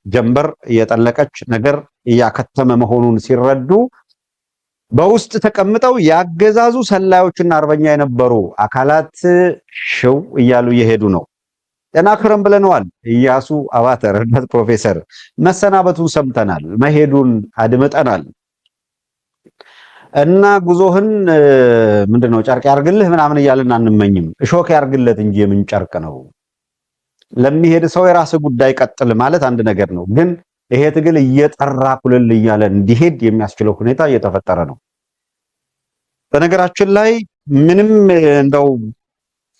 ጀንበር እየጠለቀች ነገር እያከተመ መሆኑን ሲረዱ በውስጥ ተቀምጠው ያገዛዙ ሰላዮችና አርበኛ የነበሩ አካላት ሽው እያሉ እየሄዱ ነው። ጠናክረን ብለነዋል። ኢያሱ አባተ ረዳት ፕሮፌሰር መሰናበቱን ሰምተናል፣ መሄዱን አድምጠናል። እና ጉዞህን ምንድነው ጨርቅ ያርግልህ ምናምን እያልን አንመኝም። እሾክ ያርግለት እንጂ የምን ጨርቅ ነው? ለሚሄድ ሰው የራስ ጉዳይ ቀጥል ማለት አንድ ነገር ነው። ግን ይሄ ትግል እየጠራ ኩልል እያለ እንዲሄድ የሚያስችለው ሁኔታ እየተፈጠረ ነው። በነገራችን ላይ ምንም እንደው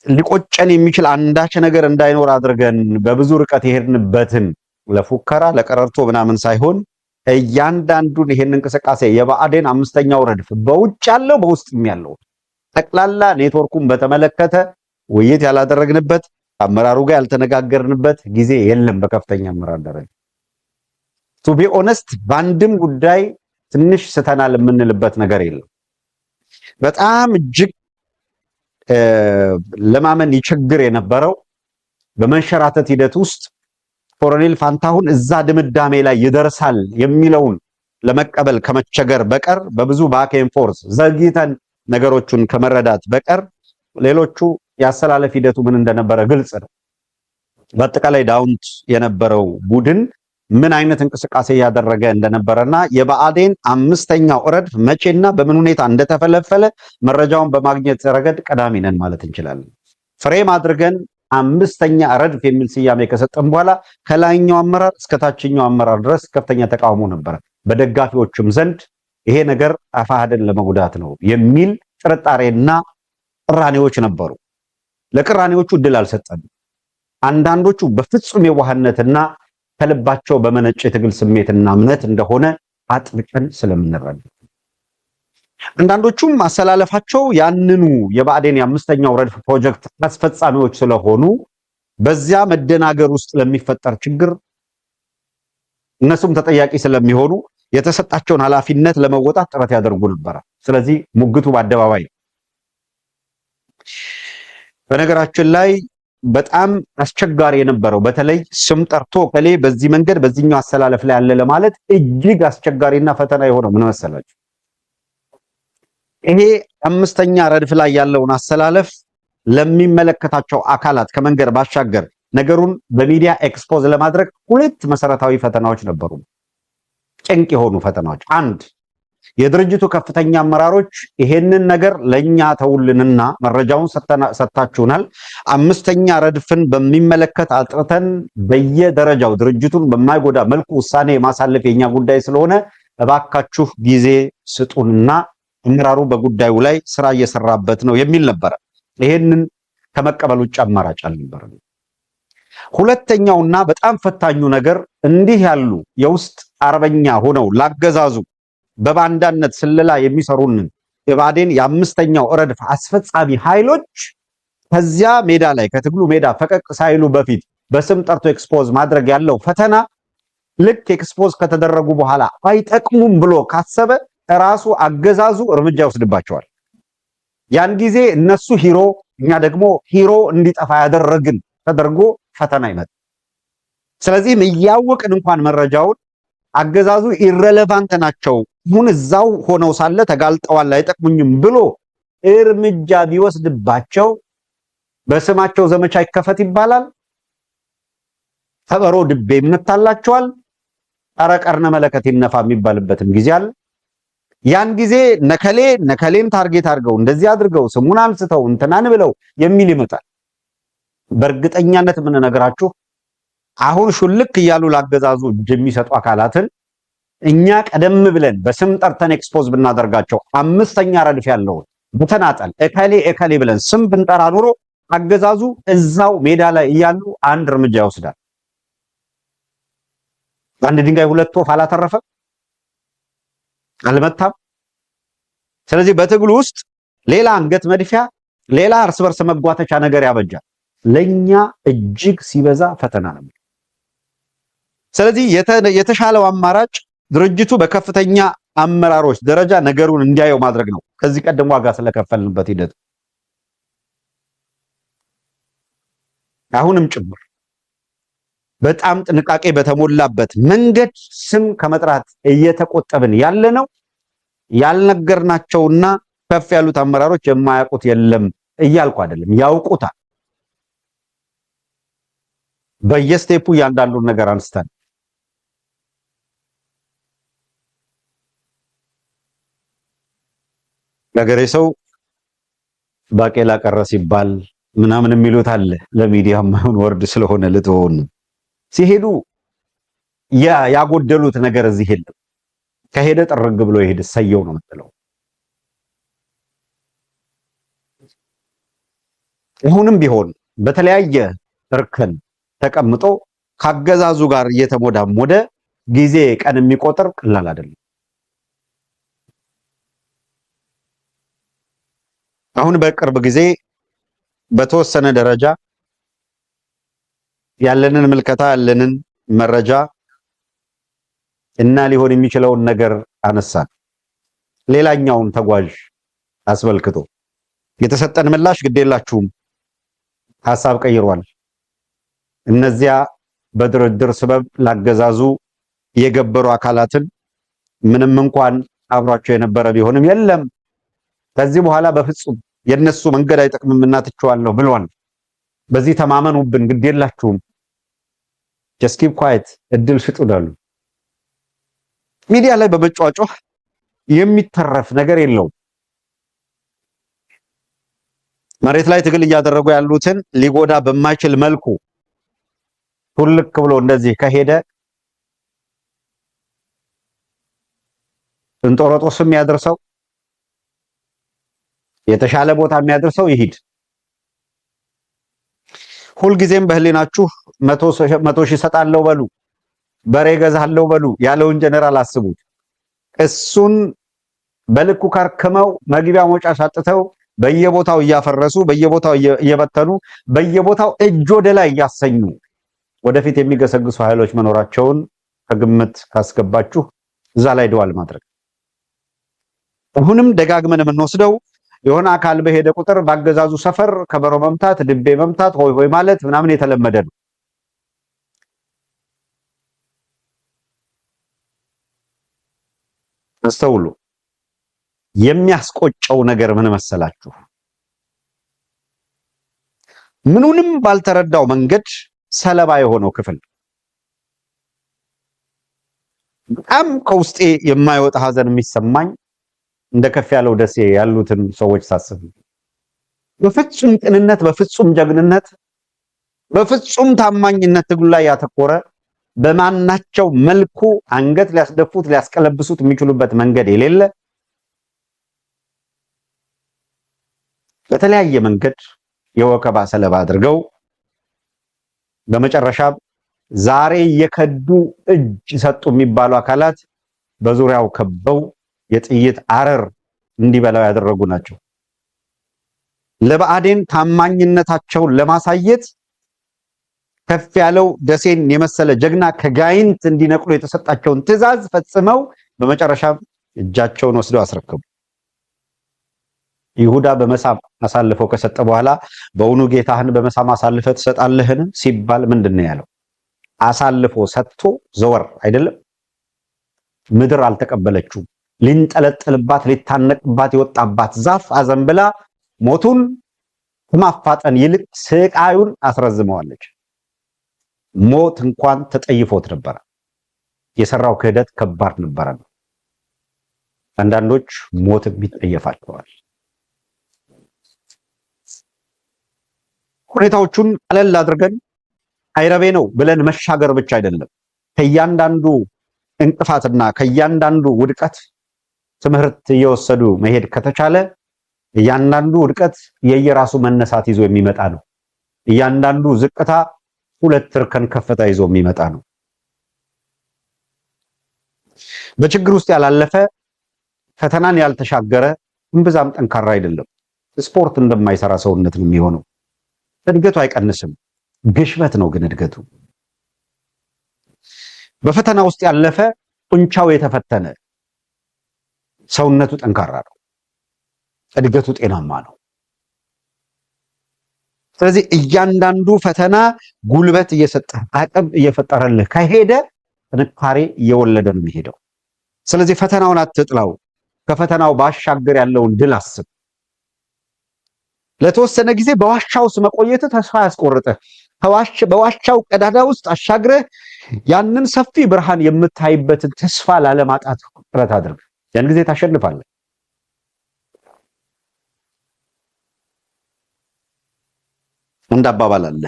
ሊቆጨን የሚችል አንዳች ነገር እንዳይኖር አድርገን በብዙ ርቀት የሄድንበትን ለፉከራ ለቀረርቶ ምናምን ሳይሆን እያንዳንዱን ይሄን እንቅስቃሴ የብአዴን አምስተኛው ረድፍ በውጭ ያለው በውስጥም ያለው ጠቅላላ ኔትወርኩን በተመለከተ ውይይት ያላደረግንበት አመራሩ ጋር ያልተነጋገርንበት ጊዜ የለም። በከፍተኛ አመራር ደረጃ ቱ ቢ ኦነስት በአንድም ጉዳይ ትንሽ ስተናል የምንልበት ነገር የለም። በጣም እጅግ ለማመን ይቸግር የነበረው በመንሸራተት ሂደት ውስጥ ኮሎኔል ፋንታሁን እዛ ድምዳሜ ላይ ይደርሳል የሚለውን ለመቀበል ከመቸገር በቀር በብዙ ባክ ኤንድ ፎርስ ዘግይተን ነገሮቹን ከመረዳት በቀር ሌሎቹ ያሰላለፍ ሂደቱ ምን እንደነበረ ግልጽ ነው። በአጠቃላይ ዳውንት የነበረው ቡድን ምን አይነት እንቅስቃሴ ያደረገ እንደነበረና የብአዴን አምስተኛው ረድፍ መቼና በምን ሁኔታ እንደተፈለፈለ መረጃውን በማግኘት ረገድ ቀዳሚ ነን ማለት እንችላለን። ፍሬም አድርገን አምስተኛ ረድፍ የሚል ስያሜ ከሰጠን በኋላ ከላይኛው አመራር እስከ ታችኛው አመራር ድረስ ከፍተኛ ተቃውሞ ነበረ። በደጋፊዎችም ዘንድ ይሄ ነገር አፋሕድን ለመጉዳት ነው የሚል ጥርጣሬና ቅራኔዎች ነበሩ። ለቅራኔዎቹ እድል አልሰጠንም። አንዳንዶቹ በፍጹም የዋህነትና ከልባቸው በመነጨ የትግል ስሜትና እምነት እንደሆነ አጥብቀን ስለምንረዳ፣ አንዳንዶቹም አሰላለፋቸው ያንኑ የብአዴን የአምስተኛው ረድፍ ፕሮጀክት አስፈጻሚዎች ስለሆኑ በዚያ መደናገር ውስጥ ለሚፈጠር ችግር እነሱም ተጠያቂ ስለሚሆኑ የተሰጣቸውን ኃላፊነት ለመወጣት ጥረት ያደርጉ ነበር። ስለዚህ ሙግቱ በአደባባይ ነው። በነገራችን ላይ በጣም አስቸጋሪ የነበረው በተለይ ስም ጠርቶ ከሌ በዚህ መንገድ በዚህኛው አሰላለፍ ላይ ያለ ለማለት እጅግ አስቸጋሪና ፈተና የሆነው ምን መሰላችሁ? ይሄ አምስተኛ ረድፍ ላይ ያለውን አሰላለፍ ለሚመለከታቸው አካላት ከመንገር ባሻገር ነገሩን በሚዲያ ኤክስፖዝ ለማድረግ ሁለት መሰረታዊ ፈተናዎች ነበሩ። ጭንቅ የሆኑ ፈተናዎች። አንድ፣ የድርጅቱ ከፍተኛ አመራሮች ይሄንን ነገር ለኛ ተውልንና መረጃውን ሰጣችሁናል፣ አምስተኛ ረድፍን በሚመለከት አጥርተን በየደረጃው ድርጅቱን በማይጎዳ መልኩ ውሳኔ ማሳለፍ የኛ ጉዳይ ስለሆነ እባካችሁ ጊዜ ስጡንና አመራሩ በጉዳዩ ላይ ስራ እየሰራበት ነው የሚል ነበር። ይሄንን ከመቀበል ውጭ አማራጭ አልነበረም። ሁለተኛውና በጣም ፈታኙ ነገር እንዲህ ያሉ የውስጥ አርበኛ ሆነው ላገዛዙ በባንዳነት ስለላ የሚሰሩን የብአዴን የአምስተኛው ረድፍ አስፈጻሚ ኃይሎች ከዚያ ሜዳ ላይ ከትግሉ ሜዳ ፈቀቅ ሳይሉ በፊት በስም ጠርቶ ኤክስፖዝ ማድረግ ያለው ፈተና ልክ ኤክስፖዝ ከተደረጉ በኋላ አይጠቅሙም ብሎ ካሰበ ራሱ አገዛዙ እርምጃ ይወስድባቸዋል። ያን ጊዜ እነሱ ሂሮ፣ እኛ ደግሞ ሂሮ እንዲጠፋ ያደረግን ተደርጎ ፈተና ይመጣል። ስለዚህም እያወቅን እንኳን መረጃውን አገዛዙ ኢረሌቫንት ናቸው ሁን እዛው ሆነው ሳለ ተጋልጠዋል አይጠቅሙኝም ብሎ እርምጃ ቢወስድባቸው በስማቸው ዘመቻ ይከፈት ይባላል። ከበሮ ድቤ ይመታላቸዋል። ኧረ ቀርነ መለከት ይነፋ የሚባልበትም ጊዜ አለ። ያን ጊዜ ነከሌን ታርጌት አድርገው እንደዚህ አድርገው ስሙን አንስተው እንትናን ብለው የሚል ይመጣል። በእርግጠኛነት የምንነግራችሁ አሁን ሹልክ እያሉ ላገዛዙ የሚሰጡ አካላትን እኛ ቀደም ብለን በስም ጠርተን ኤክስፖዝ ብናደርጋቸው አምስተኛ ረድፍ ያለውን በተናጠል እከሌ ብለን ስም ብንጠራ ኑሮ አገዛዙ እዛው ሜዳ ላይ እያሉ አንድ እርምጃ ይወስዳል። አንድ ድንጋይ ሁለት ወፍ አላተረፈም፣ አልመታም። ስለዚህ በትግሉ ውስጥ ሌላ አንገት መድፊያ፣ ሌላ እርስ በርስ መጓተቻ ነገር ያበጃል። ለኛ እጅግ ሲበዛ ፈተና ነው። ስለዚህ የተሻለው አማራጭ ድርጅቱ በከፍተኛ አመራሮች ደረጃ ነገሩን እንዲያየው ማድረግ ነው። ከዚህ ቀደም ዋጋ ስለከፈልንበት ሂደት አሁንም ጭምር በጣም ጥንቃቄ በተሞላበት መንገድ ስም ከመጥራት እየተቆጠብን ያለነው ያልነገርናቸውና ከፍ ያሉት አመራሮች የማያውቁት የለም እያልኩ አይደለም፣ ያውቁታል። በየስቴፑ እያንዳንዱን ነገር አንስተን ነገሬ ሰው ባቄላ ቀረ ሲባል ምናምን የሚሉት አለ። ለሚዲያ ማይሆን ወርድ ስለሆነ ልትሆን ሲሄዱ ያጎደሉት ነገር እዚህ የለም። ከሄደ ጥርግ ብሎ ይሄድ ሰየው ነው የምትለው። አሁንም ቢሆን በተለያየ እርከን ተቀምጦ ካገዛዙ ጋር እየተሞዳሞደ ጊዜ ቀን የሚቆጥር ቀላል አይደለም። አሁን በቅርብ ጊዜ በተወሰነ ደረጃ ያለንን ምልከታ ያለንን መረጃ እና ሊሆን የሚችለውን ነገር አነሳን። ሌላኛውን ተጓዥ አስመልክቶ የተሰጠን ምላሽ ግዴላችሁም ሐሳብ ቀይሯል። እነዚያ በድርድር ሰበብ ላገዛዙ የገበሩ አካላትን ምንም እንኳን አብሯቸው የነበረ ቢሆንም የለም ከዚህ በኋላ በፍጹም የነሱ መንገድ አይጠቅምም እና ትቼዋለሁ ብሏል። በዚህ ተማመኑብን፣ ግዴላችሁም just keep quiet እድል ስጡዳሉ። ሚዲያ ላይ በመጫጫህ የሚተረፍ ነገር የለውም። መሬት ላይ ትግል እያደረጉ ያሉትን ሊጎዳ በማይችል መልኩ ሁልክ ብሎ እንደዚህ ከሄደ እንጦሮጦስ የሚያደርሰው የተሻለ ቦታ የሚያደርሰው ይሂድ። ሁልጊዜም በህሊናችሁ 100 ሺህ ሰጣለው በሉ፣ በሬ ገዛለው በሉ ያለውን ጀነራል አስቡት። እሱን በልኩ ካርከመው መግቢያ መውጫ ሳጥተው በየቦታው እያፈረሱ በየቦታው እየበተኑ በየቦታው እጅ ወደ ላይ እያሰኙ ወደፊት የሚገሰግሱ ኃይሎች መኖራቸውን ከግምት ካስገባችሁ እዛ ላይ ደዋል ማድረግ። አሁንም ደጋግመን የምንወስደው የሆነ አካል በሄደ ቁጥር ባገዛዙ ሰፈር ከበሮ መምታት፣ ድቤ መምታት፣ ሆይ ሆይ ማለት ምናምን የተለመደ ነው። አስተውሉ። የሚያስቆጨው ነገር ምን መሰላችሁ? ምኑንም ባልተረዳው መንገድ ሰለባ የሆነው ክፍል በጣም ከውስጤ የማይወጣ ሀዘን የሚሰማኝ እንደ ከፍ ያለው ደሴ ያሉትን ሰዎች ሳስብ በፍጹም ቅንነት፣ በፍጹም ጀግንነት፣ በፍጹም ታማኝነት ትግሉ ላይ ያተኮረ በማናቸው መልኩ አንገት ሊያስደፉት ሊያስቀለብሱት የሚችሉበት መንገድ የሌለ በተለያየ መንገድ የወከባ ሰለባ አድርገው በመጨረሻ ዛሬ የከዱ እጅ ሰጡ የሚባሉ አካላት በዙሪያው ከበው የጥይት አረር እንዲበላው ያደረጉ ናቸው። ለብአዴን ታማኝነታቸውን ለማሳየት ከፍ ያለው ደሴን የመሰለ ጀግና ከጋይንት እንዲነቅሉ የተሰጣቸውን ትዕዛዝ ፈጽመው በመጨረሻ እጃቸውን ወስደው አስረከቡ። ይሁዳ በመሳም አሳልፈው ከሰጠ በኋላ በእውኑ ጌታህን በመሳም አሳልፈህ ትሰጣለህን ሲባል ምንድነው ያለው? አሳልፎ ሰጥቶ ዘወር አይደለም። ምድር አልተቀበለችውም። ሊንጠለጥልባት ሊታነቅባት የወጣባት ዛፍ አዘንብላ ሞቱን ከማፋጠን ይልቅ ስቃዩን አስረዝመዋለች። ሞት እንኳን ተጠይፎት ነበረ። የሰራው ክህደት ከባድ ነበረ። አንዳንዶች ሞት ይጠየፋቸዋል። ሁኔታዎቹን ቀለል አድርገን አይረቤ ነው ብለን መሻገር ብቻ አይደለም። ከእያንዳንዱ እንቅፋትና ከእያንዳንዱ ውድቀት ትምህርት እየወሰዱ መሄድ ከተቻለ እያንዳንዱ ውድቀት የየራሱ መነሳት ይዞ የሚመጣ ነው። እያንዳንዱ ዝቅታ ሁለት እርከን ከፍታ ይዞ የሚመጣ ነው። በችግር ውስጥ ያላለፈ ፈተናን ያልተሻገረ እምብዛም ጠንካራ አይደለም። ስፖርት እንደማይሰራ ሰውነት ነው የሚሆነው። እድገቱ አይቀንስም፣ ግሽበት ነው ግን እድገቱ። በፈተና ውስጥ ያለፈ ጡንቻው የተፈተነ ሰውነቱ ጠንካራ ነው፣ እድገቱ ጤናማ ነው። ስለዚህ እያንዳንዱ ፈተና ጉልበት እየሰጠ አቅም እየፈጠረልህ ከሄደ ጥንካሬ እየወለደ ነው የሚሄደው። ስለዚህ ፈተናውን አትጥላው። ከፈተናው ባሻገር ያለውን ድል አስብ። ለተወሰነ ጊዜ በዋሻ ውስጥ መቆየት ተስፋ ያስቆርጥህ። በዋሻው ቀዳዳ ውስጥ አሻግረህ ያንን ሰፊ ብርሃን የምታይበትን ተስፋ ላለማጣት ጥረት አድርግ። ያን ጊዜ ታሸንፋለህ። እንደ አባባል አለ፣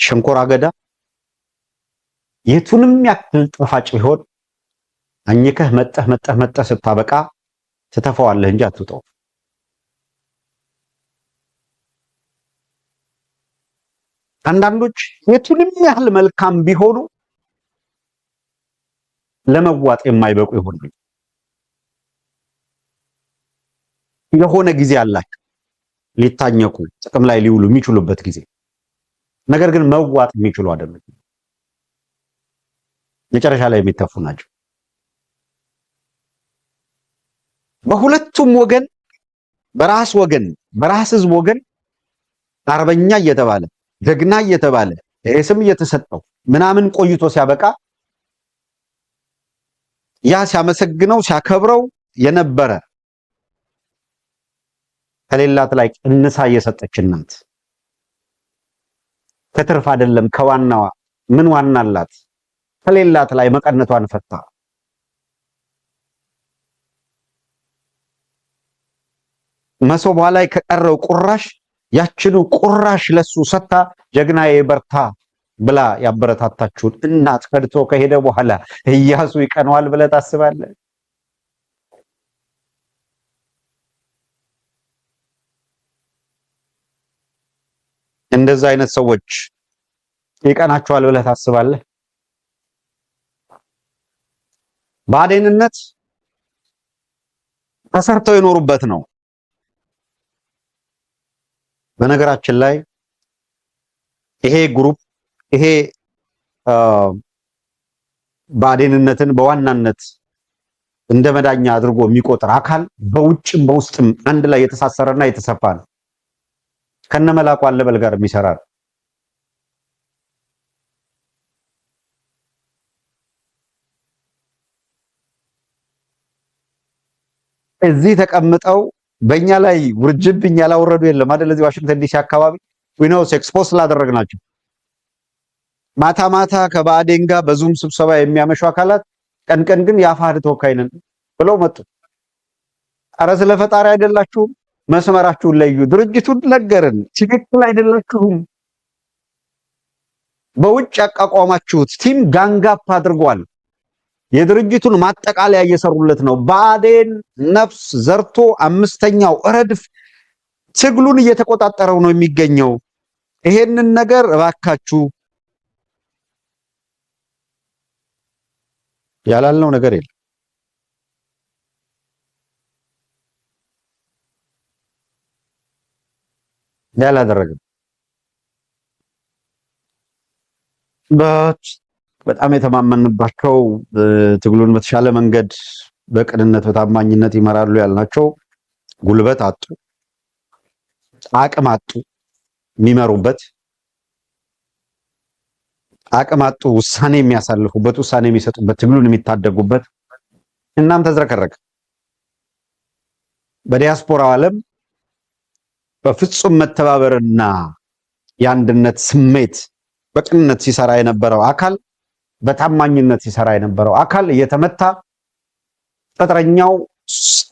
ሸንኮራ አገዳ የቱንም ያክል ጣፋጭ ቢሆን አኝከህ መጠህ ስታበቃ ትተፋዋለህ እንጂ አትውጠው። አንዳንዶች የቱንም ያህል መልካም ቢሆኑ ለመዋጥ የማይበቁ ይሆናሉ። የሆነ ጊዜ አላቸው ሊታኘኩ ጥቅም ላይ ሊውሉ የሚችሉበት ጊዜ፣ ነገር ግን መዋጥ የሚችሉ አይደለም። መጨረሻ ላይ የሚተፉ ናቸው። በሁለቱም ወገን በራስ ህዝብ ወገን አርበኛ እየተባለ ደግና እየተባለ ስም እየተሰጠው ምናምን ቆይቶ ሲያበቃ ያ ሲያመሰግነው ሲያከብረው የነበረ ከሌላት ላይ ቅንሳ እየሰጠች እናት ከትርፍ አይደለም ከዋናዋ ምን ዋና አላት ከሌላት ላይ መቀነቷን ፈታ። መሶቧ ላይ ከቀረው ቁራሽ ያችኑ ቁራሽ ለሱ ሰታ ጀግናዬ በርታ ብላ ያበረታታችሁን እናት ከድቶ ከሄደ በኋላ ኢያሱ ይቀነዋል ብለህ ታስባለህ? እንደዛ አይነት ሰዎች ይቀናቸዋል ብለህ ታስባለህ? ባዴንነት ተሰርተው የኖሩበት ነው። በነገራችን ላይ ይሄ ግሩፕ ይሄ ባዴንነትን በዋናነት እንደ መዳኛ አድርጎ የሚቆጥር አካል በውጭም በውስጥም አንድ ላይ የተሳሰረና የተሰፋ ነው። ከነመላኩ አለበል ጋር የሚሰራ ነው። እዚህ ተቀምጠው በእኛ ላይ ውርጅብኝ ያላወረዱ የለም አይደል? እዚህ ዋሽንግተን ዲሲ አካባቢ ዊኖስ ኤክስፖስ ስላደረግናቸው ማታ ማታ ከባዴን ጋር በዙም ስብሰባ የሚያመሹ አካላት ቀን ቀን ግን የአፋሕድ ተወካይ ነን ብለው መጡ። አረ ስለ ፈጣሪ አይደላችሁም፣ መስመራችሁን ለዩ። ድርጅቱን ነገርን፣ ትክክል አይደላችሁም። በውጭ ያቋቋማችሁት ቲም ጋንጋፕ አድርጓል። የድርጅቱን ማጠቃለያ እየሰሩለት ነው። ባዴን ነፍስ ዘርቶ አምስተኛው ረድፍ ትግሉን እየተቆጣጠረው ነው የሚገኘው። ይሄንን ነገር እባካችሁ ያላልነው ነገር የለም። ያላደረግም በጣም የተማመንባቸው ትግሉን በተሻለ መንገድ በቅንነት በታማኝነት ይመራሉ ያልናቸው ጉልበት አጡ፣ አቅም አጡ፣ የሚመሩበት አቅም አጡ፣ ውሳኔ የሚያሳልፉበት፣ ውሳኔ የሚሰጡበት፣ ትግሉን የሚታደጉበት። እናም ተዝረከረከ። በዲያስፖራው ዓለም በፍጹም መተባበርና የአንድነት ስሜት በቅንነት ሲሰራ የነበረው አካል በታማኝነት ሲሰራ የነበረው አካል እየተመታ ቅጥረኛው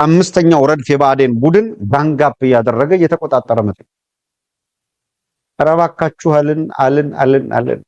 አምስተኛው ረድፍ የባዴን ቡድን ጋንጋፕ እያደረገ እየተቆጣጠረ መጣ። ኧረ እባካችሁ አልን